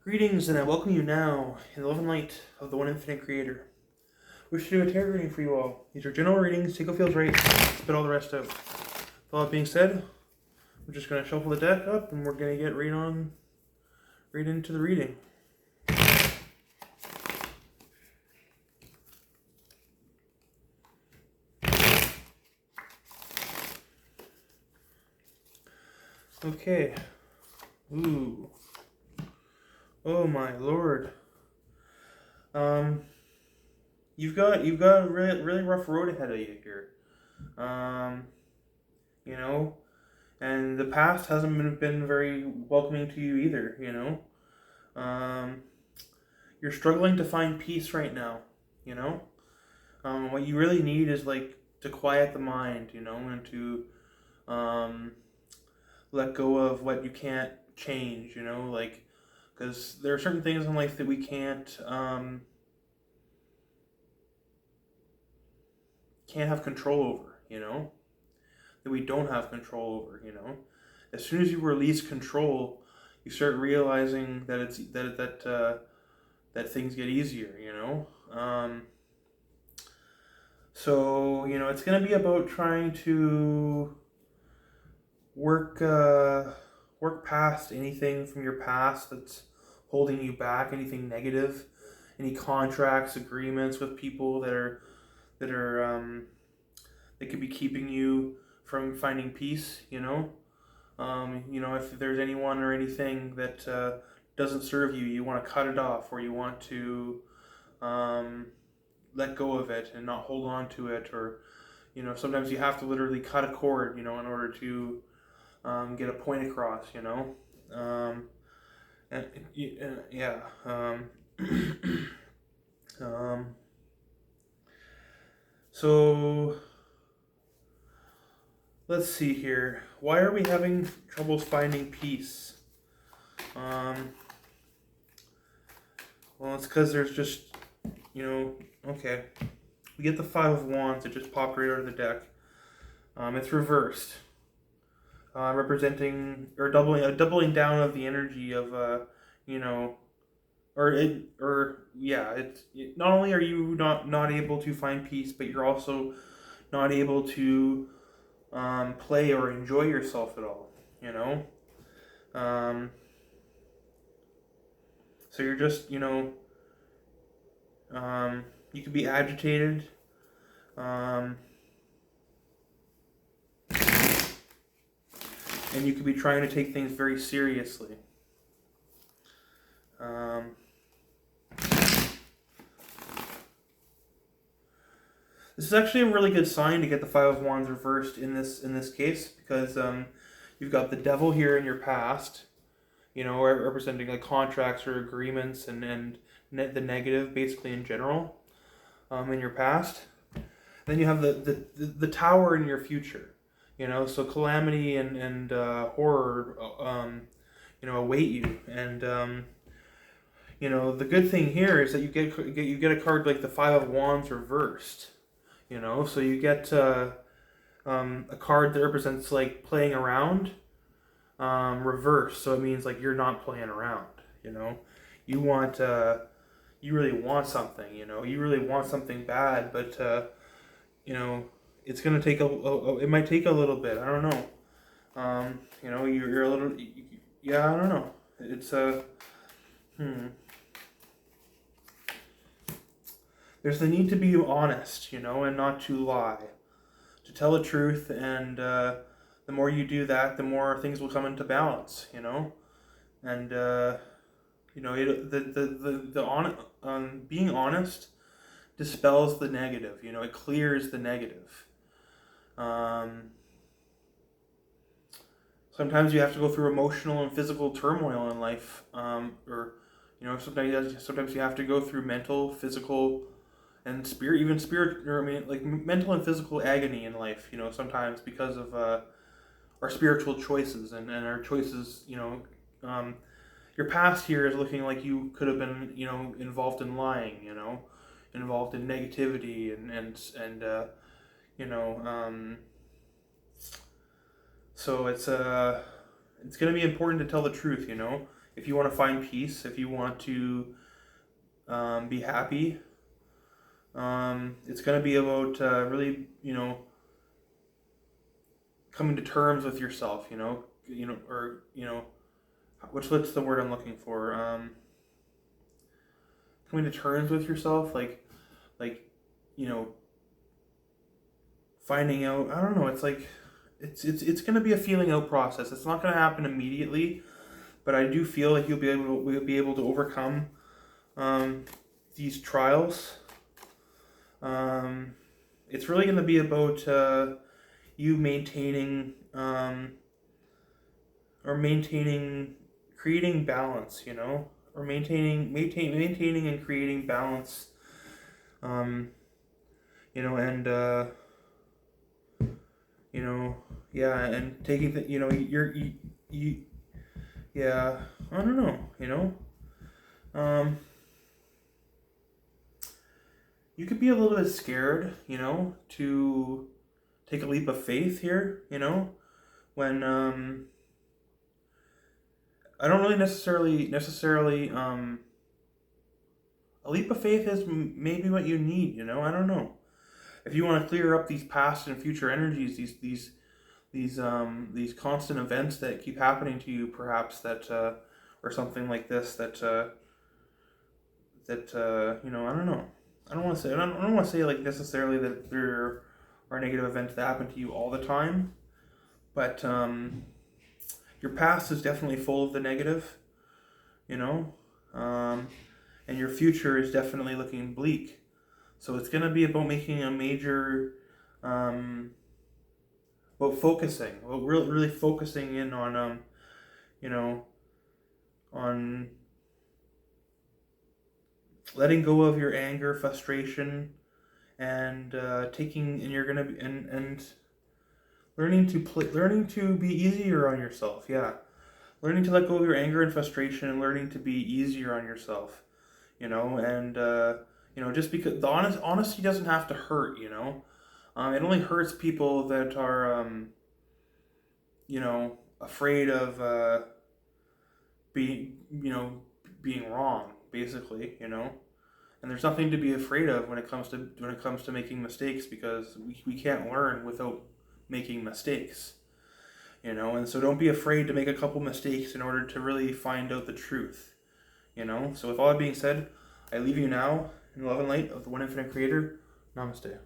Greetings, and I welcome you now in the love and light of the one infinite creator. We should do a tarot reading for you all. These are general readings, take what feels right, spit all the rest out. With all that being said, we're just going to shuffle the deck up and we're going to get right into the reading. Okay. Ooh. Oh my lord. You've got a really rough road ahead of you here. You know, and the past hasn't been very welcoming to you either, you know. You're struggling to find peace right now, you know. What you really need is like to quiet the mind, you know, and to let go of what you can't change, you know, like, because there are certain things in life that we can't have control over, you know, that we don't have control over, you know. As soon as you release control, you start realizing that that things get easier, you know. So you know, it's gonna be about trying to work past anything from your past that's holding you back, anything negative, any contracts, agreements with people that could be keeping you from finding peace, you know. You know, if there's anyone or anything that doesn't serve you, you want to cut it off, or you want to let go of it and not hold on to it, or you know, sometimes you have to literally cut a cord, you know, in order to get a point across, you know. Yeah. So let's see here. Why are we having troubles finding peace? Well, it's because there's just, you know, okay. We get the Five of Wands. It just popped right out of the deck. It's reversed. Representing or doubling down of the energy of you know, not only are you not able to find peace, but you're also not able to play or enjoy yourself at all, you know. So you're just, you know, you could be agitated, and you could be trying to take things very seriously. This is actually a really good sign to get the Five of Wands reversed in this case, because you've got the Devil here in your past, you know, representing like contracts or agreements and the negative, basically in general, in your past. Then you have the Tower in your future, you know, so calamity and horror, you know, await you, and you know, the good thing here is that you get a card like the Five of Wands reversed. You know, so you get a card that represents like playing around, reverse. So it means like you're not playing around. You know, you want you really want something. You know, you really want something bad, but you know, it's gonna take it might take a little bit. I don't know. You know, you're a little. Yeah, I don't know. It's There's the need to be honest, you know, and not to lie, to tell the truth, and the more you do that, the more things will come into balance, you know, and you know, being honest dispels the negative, you know, it clears the negative. Sometimes you have to go through emotional and physical turmoil in life, or you know, sometimes you have to go through mental, physical, and spirit, or I mean, like mental and physical agony in life, you know, sometimes because of our spiritual choices and our choices, you know. Your past here is looking like you could have been, you know, involved in lying, you know, involved in negativity and you know, so it's going to be important to tell the truth, you know. if you want to find peace, if you want to be happy, it's going to be about really, coming to terms with yourself, or, what's the word I'm looking for? Coming to terms with yourself, like, finding out, I don't know, it's like, it's going to be a feeling out process. It's not going to happen immediately, but I do feel like we'll be able to overcome these trials. It's really going to be about you maintaining creating balance, or maintaining and creating balance, and yeah, and taking the, yeah, I don't know, you could be a little bit scared, to take a leap of faith here, when I don't really necessarily a leap of faith is maybe what you need, I don't know. If you want to clear up these past and future energies, these constant events that keep happening to you, perhaps that or something like this that I don't know. I don't want to say like necessarily that there are negative events that happen to you all the time, but your past is definitely full of the negative, and your future is definitely looking bleak. So it's going to be about making a major, about focusing, about really focusing in on, on letting go of your anger, frustration, and you're gonna be and learning to be easier on yourself. Yeah, learning to let go of your anger and frustration, and learning to be easier on yourself. And just because the honesty doesn't have to hurt. It only hurts people that are afraid of being wrong, basically. And there's nothing to be afraid of when it comes to making mistakes, because we can't learn without making mistakes. And so don't be afraid to make a couple mistakes in order to really find out the truth. So with all that being said, I leave you now in love and light of the One Infinite Creator. Namaste.